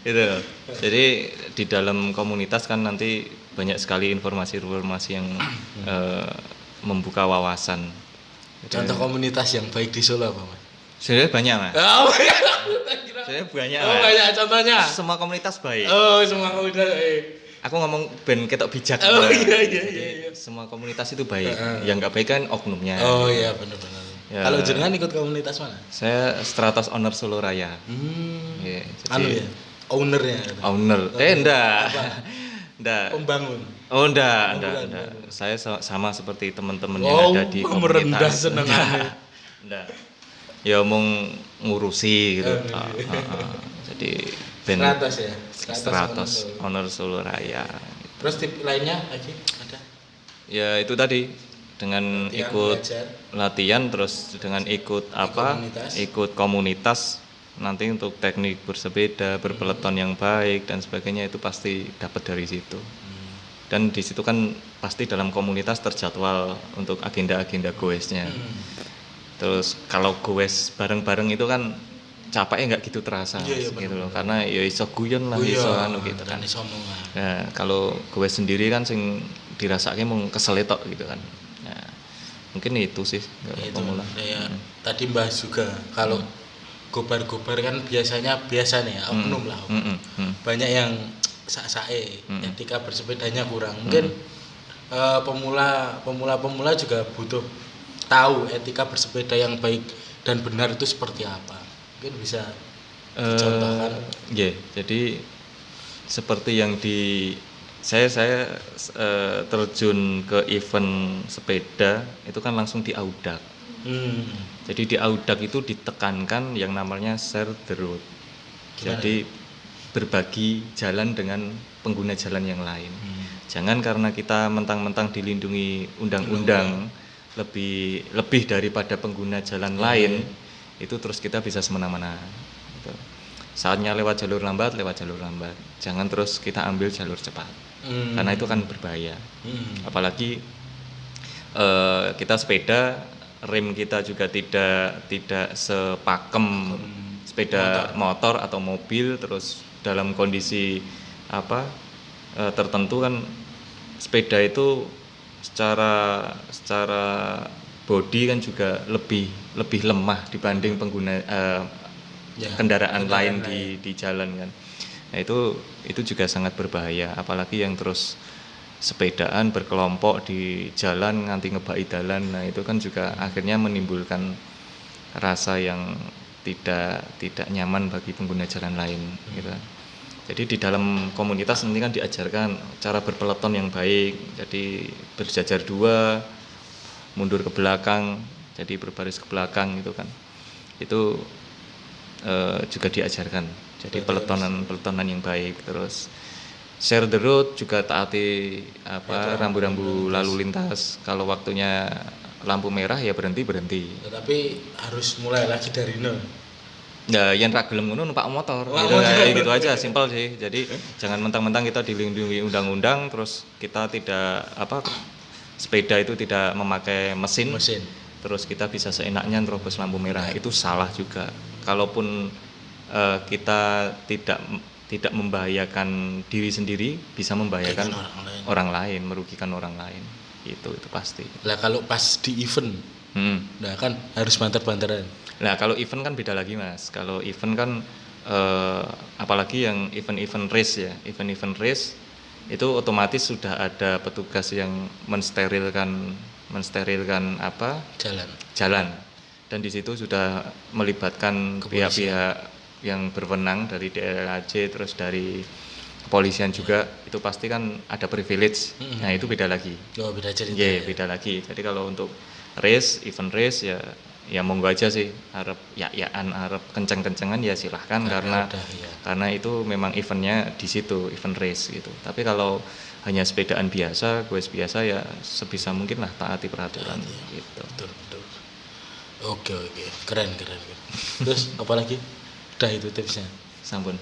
Gitu. Jadi di dalam komunitas kan nanti banyak sekali informasi-informasi yang membuka wawasan. Contoh komunitas yang baik di Solo apa, Mas? Sebenarnya banyak, Mas. Sebenarnya banyak. Banyak contohnya. Semua komunitas baik. Semua komunitas baik. Aku ngomong ben ketok bijak. Iya. Semua komunitas itu baik. Yang enggak baik kan oknumnya. Iya benar. Ya. Kalau jenengan ikut komunitas mana? Saya Stratos Owner Solo Raya. Ya, jadi ownernya. Enggak. Enggak. Pembangun. Enggak. Saya sama seperti teman-teman yang ada di komunitas. Merendah senengannya. Enggak. Ya omong ngurusi gitu. Jadi Stratos Owner Solo Raya. Terus tip lainnya lagi ada? Ya itu tadi dengan ikut latihan terus dengan ikut komunitas nanti untuk teknik bersepeda, berpeleton yang baik dan sebagainya itu pasti dapat dari situ. Dan di situ kan pasti dalam komunitas terjadwal untuk agenda-agenda goesnya. Terus kalau goes bareng-bareng itu kan capeknya nggak gitu terasa gitu loh, karena ya iso guyon lah, iso anu gitu kan. Nah, kalau goes sendiri kan sing dirasake mung kesel tok gitu kan. Nah, mungkin itu sih pemula. Ya, tadi bahas juga kalau gobar-gobar kan biasanya nih oknum lah. Banyak yang sak-sake ketika bersepedanya kurang. Mungkin pemula juga butuh tahu etika bersepeda yang baik dan benar itu seperti apa. Mungkin bisa dicontohkan. Jadi seperti yang saya terjun ke event sepeda itu kan langsung di Audak. Jadi di Audak itu ditekankan yang namanya share the road. Jadi berbagi jalan dengan pengguna jalan yang lain. Jangan karena kita mentang-mentang dilindungi undang-undang lebih daripada pengguna jalan lain, itu terus kita bisa semena-mena. Gitu. Saatnya lewat jalur lambat. Jangan terus kita ambil jalur cepat. Karena itu kan berbahaya. Apalagi kita sepeda, rem kita juga tidak sepakem sepeda motor atau mobil. Terus dalam kondisi tertentu kan sepeda itu secara body kan juga lebih lemah dibanding pengguna kendaraan lain di jalan kan. Nah itu juga sangat berbahaya, apalagi yang terus sepedaan berkelompok di jalan nganti ngebaki dalan. Nah itu kan juga akhirnya menimbulkan rasa yang tidak nyaman bagi pengguna jalan lain gitu. Jadi di dalam komunitas nanti kan diajarkan cara berpeleton yang baik. Jadi berjajar dua, mundur ke belakang, jadi berbaris ke belakang gitu kan. Itu juga diajarkan. Jadi peletonan yang baik. Terus share the road juga taati rambu-rambu lalu lintas. Kalau waktunya lampu merah ya berhenti. Tapi harus mulai lagi dari nol. Ya yang ra gelem ngono numpak motor gitu, gitu aja, simpel sih. Jadi jangan mentang-mentang kita dilindungi undang-undang terus kita tidak sepeda itu tidak memakai mesin. Terus kita bisa seenaknya nerobos lampu merah, itu salah juga. Kalaupun kita tidak membahayakan diri sendiri, bisa membahayakan orang lain, merugikan orang lain. Itu pasti. Lah kalau pas di event, nah kan harus banter-banteran. Nah kalau event kan beda lagi Mas. Kalau event kan apalagi yang event race ya, event race itu otomatis sudah ada petugas yang mensterilkan jalan. Dan di situ sudah melibatkan pihak-pihak yang berwenang dari DLHJ terus dari kepolisian juga. Itu pasti kan ada privilege. Nah itu beda lagi. Oh beda cerita. Beda lagi. Jadi kalau untuk event race ya monggo aja sih, harap harap kenceng-kencengan ya silahkan karena itu memang eventnya di situ, event race gitu. Tapi kalau hanya sepedaan biasa, goes biasa ya sebisa mungkin lah taati peraturan gitu. Betul. Oke. Keren. Terus apa lagi? Udah itu tipsnya. Sampun.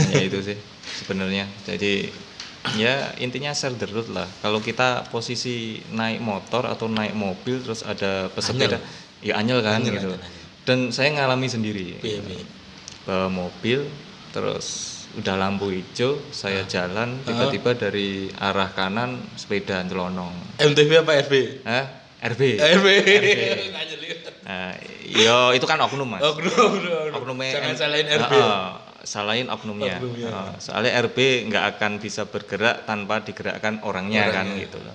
Ya itu sih sebenarnya. Jadi ya intinya share the road lah. Kalau kita posisi naik motor atau naik mobil terus ada pesepeda, ya anyel kan gitu. Dan saya ngalami sendiri. Bawa mobil terus udah lampu hijau, saya jalan tiba-tiba dari arah kanan sepeda nyelonong. MTB apa RB? RB. Yo itu kan oknum Mas. Oknumnya. Jangan salahin RB. Salahin oknumnya. Soalnya RB nggak akan bisa bergerak tanpa digerakkan orangnya kan gitu loh.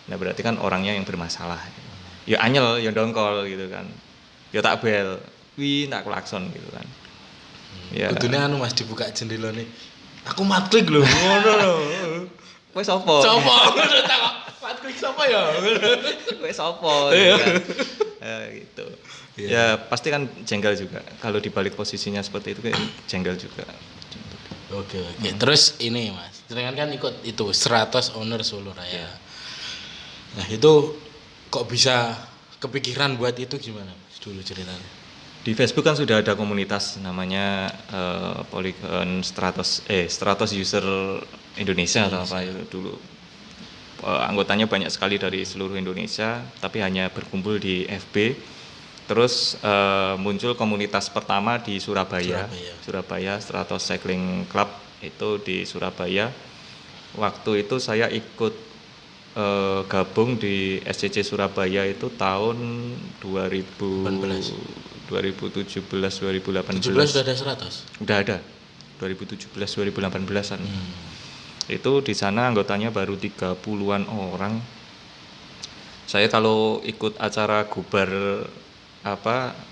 Nah berarti kan orangnya yang bermasalah. Ya anyel, ya dongkol gitu kan. Ya tak bel, tak klakson gitu kan. Ya. Kudune Mas dibuka jendela nih. Aku matklik lho, ngono lho. Kowe sapa? Matklik sapa ya? Kowe sapa? Gitu. Ya pasti kan jengkel juga. Kalau dibalik posisinya seperti itu kayak jengkel juga. Oke. Terus ini Mas, kan ikut itu 100 owner Solo Raya. Nah itu kok bisa kepikiran buat itu gimana Mas dulu ceritanya? Di Facebook kan sudah ada komunitas namanya Polygon Stratos User Indonesia atau apa itu dulu. Anggotanya banyak sekali dari seluruh Indonesia, tapi hanya berkumpul di FB. Terus muncul komunitas pertama di Surabaya Stratos Cycling Club itu di Surabaya. Waktu itu saya ikut gabung di SCC Surabaya itu tahun 2017 2018. 17 sudah ada 100? Udah ada. 2017 2018-an. Itu di sana anggotanya baru 30-an orang. Saya kalau ikut acara Gubar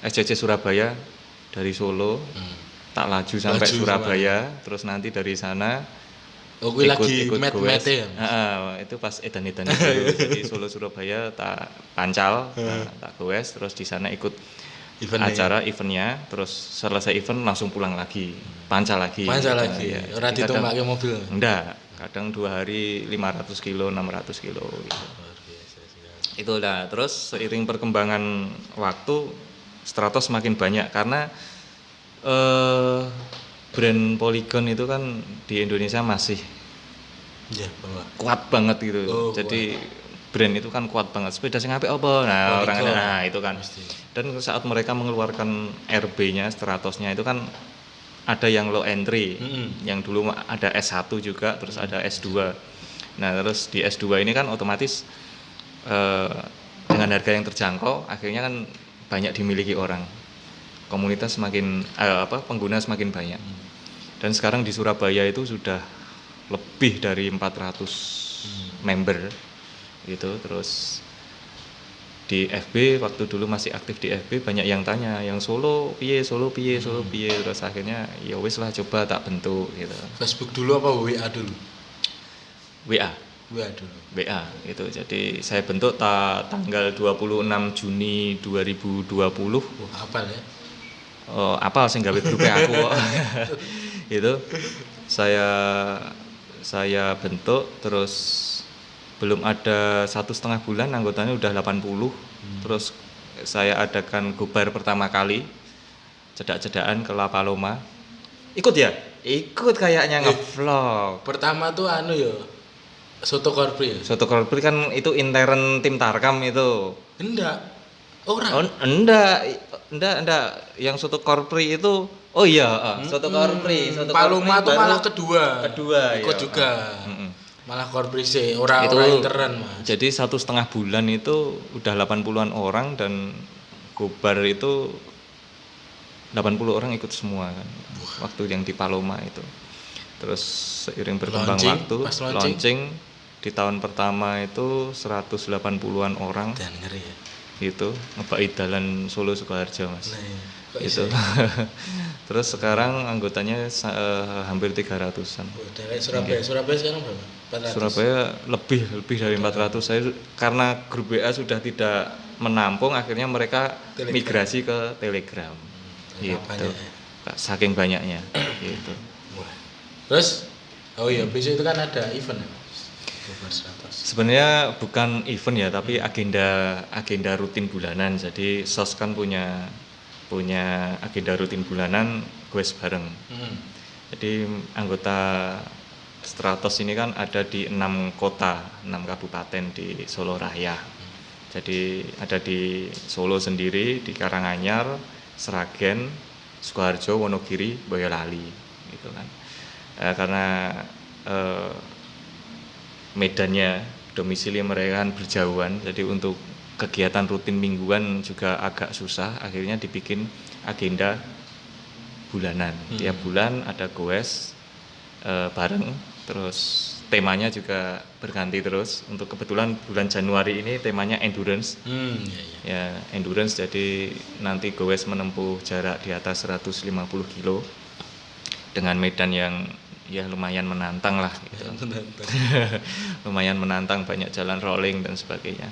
SCC Surabaya dari Solo, tak laju sampai Surabaya, terus nanti dari sana ikut met-mete ya? Itu pas edan-edan itu. Jadi Solo Surabaya tak pancal, tak goes, terus di sana ikut eventnya, terus selesai event langsung pulang lagi, pancal lagi. Ya. Ora ditumpake mobil? Enggak, kadang 2 hari 500 kilo, 600 kilo gitu. Itulah, terus seiring perkembangan waktu Stratos semakin banyak karena brand Polygon itu kan di Indonesia masih kuat banget gitu. Jadi brand itu kan kuat banget. Sepeda sing apik apa? Nah, orang itu kan. Dan saat mereka mengeluarkan RB-nya, Stratosnya itu kan ada yang low entry, yang dulu ada S1 juga, terus ada S2. Nah, terus di S2 ini kan otomatis dengan harga yang terjangkau, akhirnya kan banyak dimiliki orang. Komunitas semakin pengguna semakin banyak. Dan sekarang di Surabaya itu sudah lebih dari 400 member gitu. Terus di FB waktu dulu masih aktif di FB banyak yang tanya, yang Solo piye, terus akhirnya ya wis lah coba tak bentuk gitu. Facebook dulu apa WA dulu? WA dulu. WA gitu. Jadi saya bentuk tanggal 26 Juni 2020. Apal ya? Apal sing gawe grup aku kok. Itu saya bentuk terus belum ada 1,5 bulan anggotanya udah 80. Terus saya adakan gobar pertama kali, cedak-cedakan ke La Paloma. Ikut ya? Ikut kayaknya ngevlog. Pertama tuh ya Soto Korpri ya? Soto Korpri kan itu intern tim Tarkam itu. Enggak. Orang. Oh, enggak. Yang Soto Korpri itu Soto Korpri. Soto Paloma Korpri tuh baru malah kedua iya. ikut juga. Malah Korpri sih, orang Itu intern Mas. Jadi 1,5 bulan itu udah 80-an orang dan gobar itu 80 orang ikut semua kan. Waktu yang di Paloma itu. Terus seiring berkembang waktu, launching di tahun pertama itu 180-an orang. Dan ngeri ya. Itu ngebaki dalan Solo Sukoharjo Mas. Nah, iya. Itu. Terus sekarang anggotanya hampir 300-an. Dari Surabaya. Surabaya sekarang berapa? 400. Surabaya lebih dari 400. Saya karena grup WA sudah tidak menampung, akhirnya mereka migrasi ke Telegram. Gitu. Saking banyaknya gitu. Terus besok itu kan ada event ya? Sebenarnya bukan event ya, tapi agenda rutin bulanan. Jadi SOS kan punya agenda rutin bulanan goes bareng. Jadi anggota Stratos ini kan ada di 6 kota, 6 kabupaten di Solo Raya. Jadi ada di Solo sendiri, di Karanganyar, Sragen, Sukoharjo, Wonogiri, Boyolali gitu kan. Karena medannya, domisili mereka kan berjauhan, jadi untuk kegiatan rutin mingguan juga agak susah, akhirnya dibikin agenda bulanan. Tiap bulan ada goes bareng, terus temanya juga berganti terus. Untuk kebetulan bulan Januari ini temanya endurance. Ya, endurance, jadi nanti goes menempuh jarak di atas 150 kilo dengan medan yang ya lumayan menantang lah gitu. Lumayan menantang, banyak jalan rolling dan sebagainya.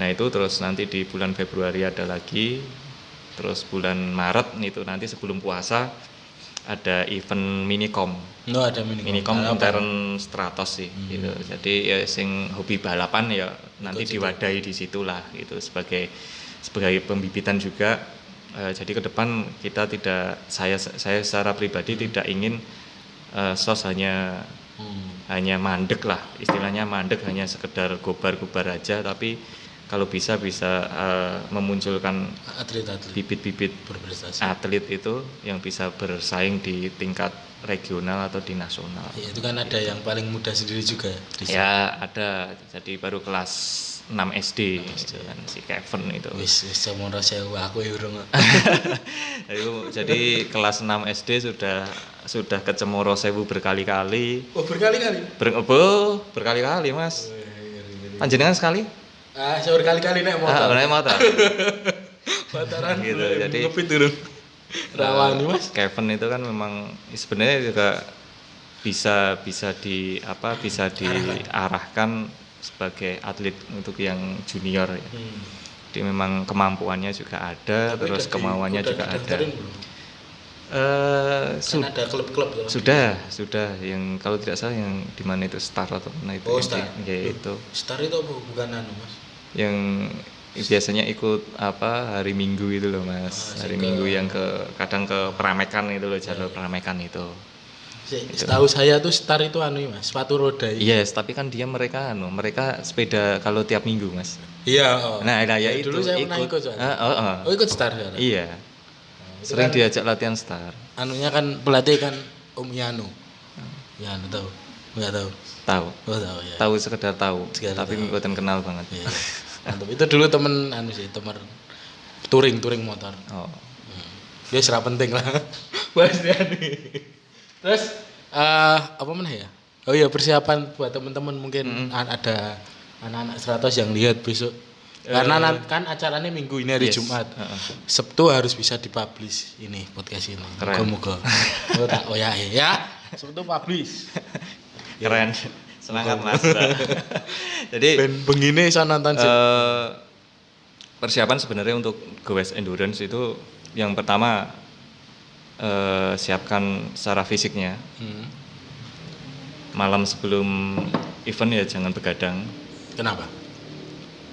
Nah itu terus nanti di bulan Februari ada lagi, terus bulan Maret itu nanti sebelum puasa ada event minicom. Ada minicom intern Stratos sih gitu. Jadi ya sing hobi balapan ya nanti diwadahi di situlah gitu, sebagai pembibitan juga. Jadi ke depan kita tidak, saya secara pribadi tidak ingin SOS hanya mandek lah, istilahnya mandek, hanya sekedar gobar-gobar aja, tapi kalau bisa memunculkan bibit-bibit berprestasi atlet itu yang bisa bersaing di tingkat regional atau di nasional. Ya, itu kan ada yang paling muda sendiri juga. Ya ada, jadi baru kelas 6 SD, gitu kan, si Kevin itu. Wis semono sewu aku ya urung. Jadi kelas 6 SD sudah ke Cemoro Sewu berkali-kali. Oh, berkali-kali? Berkali-kali, Mas. Panjenengan sekali? Saya berkali-kali naik motor. Naik motor. Bataran gitu. Jadi ngepit turun. Rawani, Mas. Kevin itu kan memang sebenarnya juga bisa diarahkan sebagai atlet untuk yang junior ya. Jadi memang kemampuannya juga ada. Tapi terus kemauannya juga ada. Ada klub-klub sudah yang kalau tidak salah yang di mana itu Star atau mana itu. Star. Itu Star itu bukan Mas, yang biasanya ikut hari Minggu itu loh Mas. Hari Minggu yang kadang ke Pramekan itu loh, jalur Pramekan itu. Setahu saya tuh Star itu Mas, sepatu roda. Yes, tapi kan mereka sepeda kalau tiap minggu Mas. Iya. Nah ya itu dulu saya pernah ikut. Ikut Star ya? Iya. Sering kan diajak latihan Star. Anunya kan pelatih kan Om Yano. Yano tahu? Enggak tahu. Tahu. Oh, tahu ya. Tahu sekedar tahu. Tapi bukan kenal banget. Iya. Mantap. Itu dulu temen temen touring motor. Oh. Dia serap penting lah. Bahas dia nih. Terus apa mana ya? Oh iya, persiapan buat teman-teman mungkin ada anak-anak Stratos yang lihat besok. Karena kan acaranya minggu ini hari Jumat. Sabtu harus bisa dipublish ini podcast ini. Moga-moga. Ya. Sabtu publish. Keren. Semangat Mas. Jadi begini saya nonton sih. Persiapan sebenarnya untuk goes endurance itu yang pertama siapkan secara fisiknya. Malam sebelum event ya jangan begadang. Kenapa?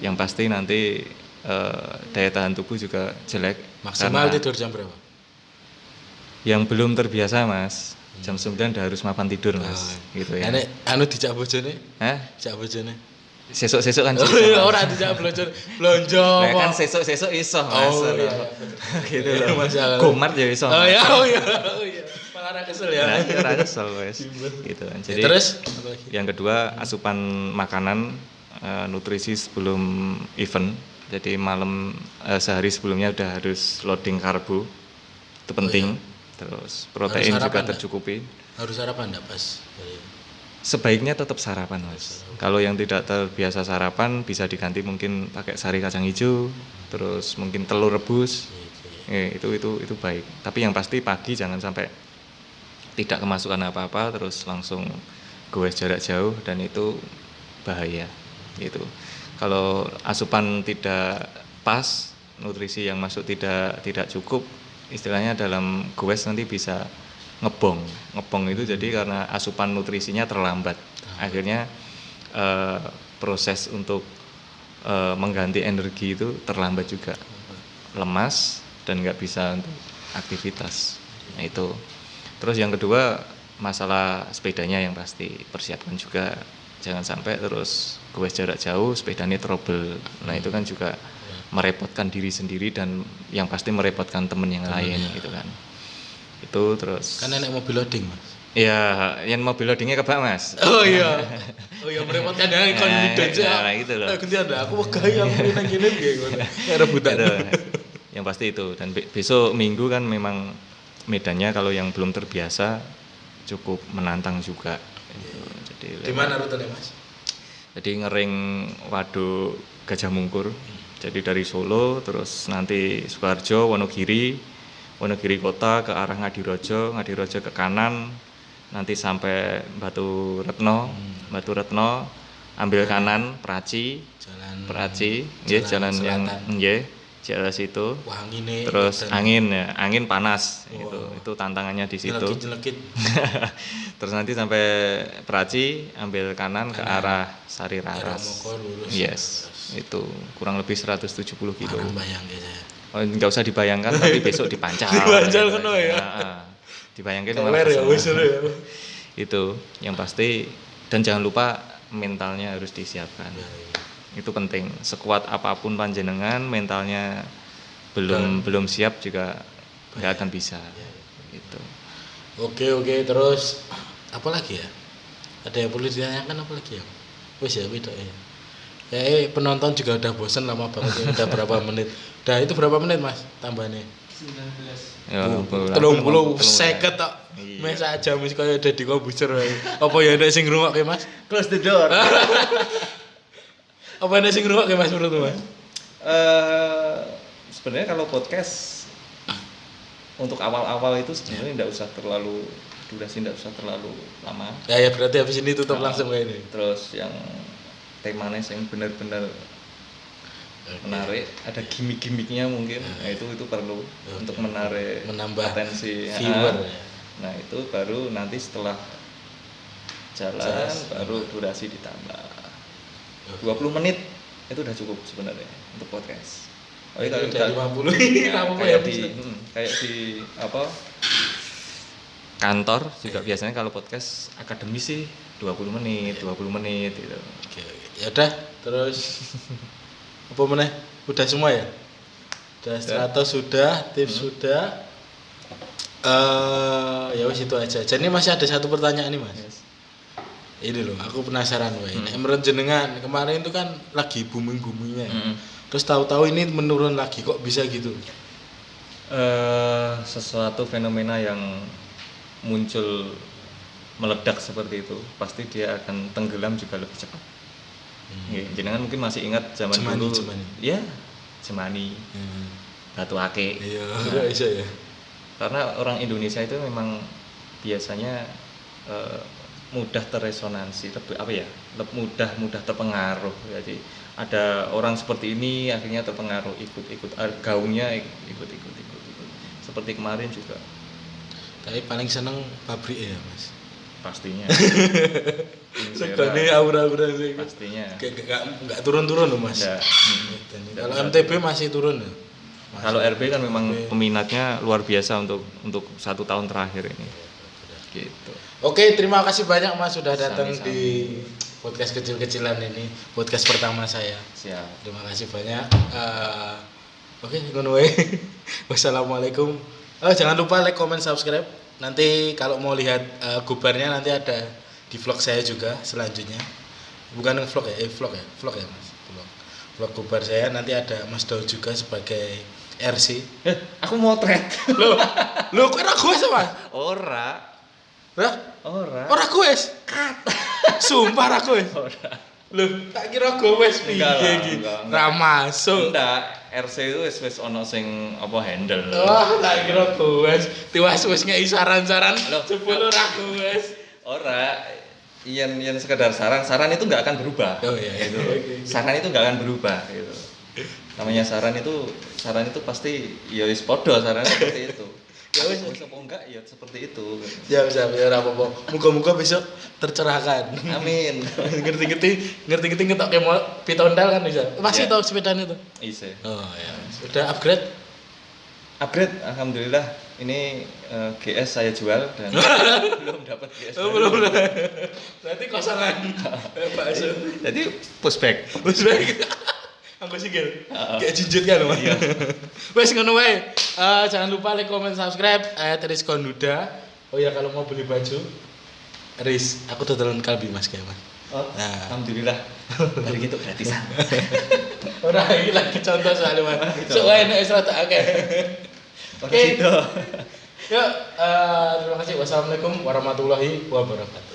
Yang pasti nanti daya tahan tubuh juga jelek. Maksimal tidur jam berapa? Yang belum terbiasa mas, jam 9 udah harus mapan tidur mas, gitu ya. Anu dijak bojone? Hah? Dijak bojone? Sesuk kan oh iya, ora dijak blonjo nah, kan sesuk iso mas. Iya. Gitu loh. Gomart ya iso. Oh iya. Malah ra kesel ya. Nah, ora kesel wes. Gitu kan. Jadi terus yang kedua asupan makanan nutrisi sebelum event. Jadi malam sehari sebelumnya udah harus loading karbo. Itu penting. Terus protein juga tercukupi. Harus sarapan enggak pas? Sebaiknya tetap sarapan mas. Kalau yang tidak terbiasa sarapan bisa diganti mungkin pakai sari kacang hijau, terus mungkin telur rebus. Itu baik. Tapi yang pasti pagi jangan sampai tidak kemasukan apa-apa terus langsung goes jarak jauh dan itu bahaya. Gitu. Kalau asupan tidak pas, nutrisi yang masuk tidak cukup, istilahnya dalam goes nanti bisa ngebong itu jadi karena asupan nutrisinya terlambat akhirnya proses untuk mengganti energi itu terlambat juga, lemas dan nggak bisa untuk aktivitas. Nah itu terus yang kedua masalah sepedanya yang pasti persiapkan juga, jangan sampai terus goes jarak jauh sepedanya trouble. Nah itu kan juga merepotkan diri sendiri dan yang pasti merepotkan temen yang lain gitu kan. Itu terus kan enak mobil loading mas. Iya, yang mobil loadingnya kebak mas. Oh iya merepotkan dengan confidence ya. Nah gitu loh. Ganti ada aku wegah yang nang kene piye ngono. Rebutan. Yang pasti itu dan besok Minggu kan memang medannya kalau yang belum terbiasa cukup menantang juga. Jadi di mana rutenya mas? Jadi ngering Waduk Gajah Mungkur. Jadi dari Solo terus nanti Sukoharjo, Wonogiri kota ke arah Ngadirojo ke kanan, nanti sampai Batu Retno, ambil kanan Praci, jalan yang jalan situ. Wah, terus angin panas, itu tantangannya di situ. Terus nanti sampai Praci, ambil kanan ke arah Sari Raras. Yes, itu kurang lebih 170 kilo. Oh, enggak usah dibayangkan tapi besok dipancal. Dipancal kan ya. Dibayangkan ya wis ya. Itu yang pasti dan jangan lupa mentalnya harus disiapkan. Itu penting. Sekuat apapun panjenengan mentalnya belum siap juga enggak akan bisa. Gitu. Oke, terus apa lagi ya? Ada yang perlu ditanyakan apa lagi ya? Wis ya beda ya. Penonton juga udah bosen lama banget ya. Udah berapa menit? Udah itu berapa menit mas tambahannya? 19. 30 seket tok. Mes aja mesti kaya Deddy Kobuser wae. Apa ya nek sing ngrungokke mas? Close the door. Apa nek sing ngrungokke mas menurut mas? Sebenarnya kalau podcast untuk awal-awal itu sebenarnya tidak usah terlalu durasi, tidak usah terlalu lama. Ya berarti habis ini tutup langsung kayak ini. Terus yang temanya yang benar-benar menarik, ada gimmick-gimmicknya mungkin. Nah, itu perlu untuk menambah atensi viewer. Nah, itu baru nanti setelah jalan baru durasi ditambah. 20 menit itu udah cukup sebenarnya untuk podcast. Oh iya, kalau 50 kayak di kantor juga biasanya kalau podcast akademis sih 20 menit gitu. Oke. Ya udah, terus apa meneh? Udah semua ya? Udah 100 sudah, tips sudah. Ya wis itu aja. Jadi masih ada satu pertanyaan nih, Mas. Yes. Ini loh, aku penasaran wae. Menurut jenengan kemarin itu kan lagi booming-boomingnya. Terus tahu-tahu ini menurun lagi, kok bisa gitu? Sesuatu fenomena yang muncul meledak seperti itu, pasti dia akan tenggelam juga lebih cepat. Jenengan mungkin masih ingat zaman dulu. Ya, Jemani. Batu Ake. Iya, bisa ya. Karena orang Indonesia itu memang biasanya mudah terresonansi, mudah terpengaruh. Jadi ada orang seperti ini akhirnya terpengaruh, ikut gaungnya ikut. Seperti kemarin juga. Tapi paling seneng pabrik ya, Mas. pastinya. Regane aura-aura sih. Pastinya. Enggak turun-turun loh, Mas. Enggak. Kalau MTB masih turun ya? Kalau RB kan memang peminatnya luar biasa untuk 1 tahun terakhir ini. Gitu. Oke, terima kasih banyak Mas sudah datang Sami-sami. di podcast kecil-kecilan ini, podcast pertama saya. Siap. Terima kasih banyak. Oke, ngono wae. Wassalamualaikum. Jangan lupa like, comment, subscribe. Nanti kalau mau lihat gubarnya nanti ada di vlog saya juga selanjutnya. Bukan vlog ya, vlog ya Mas. Vlog gubar saya nanti ada Mas Daud juga sebagai RC. Aku motret. Loh, kok ora gue sama? Ora. Lah, Ora. ora gue. Sumpah ora gue. Ora. Loh, tak kira gue piye Enggak lah, iki. enggak. Ra masuk. Enggak, RC itu wis ono sing apa handle. Wah, tak kira gue. Tiwas wis ngei saran-saran. Loh, 10 ra gue. Ora. Yang sekedar saran itu nggak akan berubah. Oh iya, gitu. oke. Saran itu nggak akan berubah gitu. Namanya saran itu pasti ya wis padha sarannya seperti itu. Ya wis apa enggak ya seperti itu. Ya bisa ora apa-apa. Muga-muga besok tercerahkan. Amin. Ngerti-ngerti ngetok kemo pitondal kan bisa. Masih Ya. tahu sepedanya itu. Ise. Oh ya. Udah upgrade? Upgrade alhamdulillah. Ini GS saya jual dan belum dapat GS. Oh, belum. Berarti kosongan. Bakso. Jadi pushback. Wes baik. Aku sigil. Kayak jinjit kan, Mas. Iya. Wes ngono wae. Jangan lupa like, comment, subscribe @rizkonuda. Oh ya kalau mau beli baju Riz, aku dodolan kalbi Mas kayak Mas. Oh, Nah. alhamdulillah. Dari gitu gratisan. Ora iki lagi contoh soalnya Mas. Sok wae nek wis rada akeh. Oke. Yuk, terima kasih. Wassalamualaikum warahmatullahi wabarakatuh.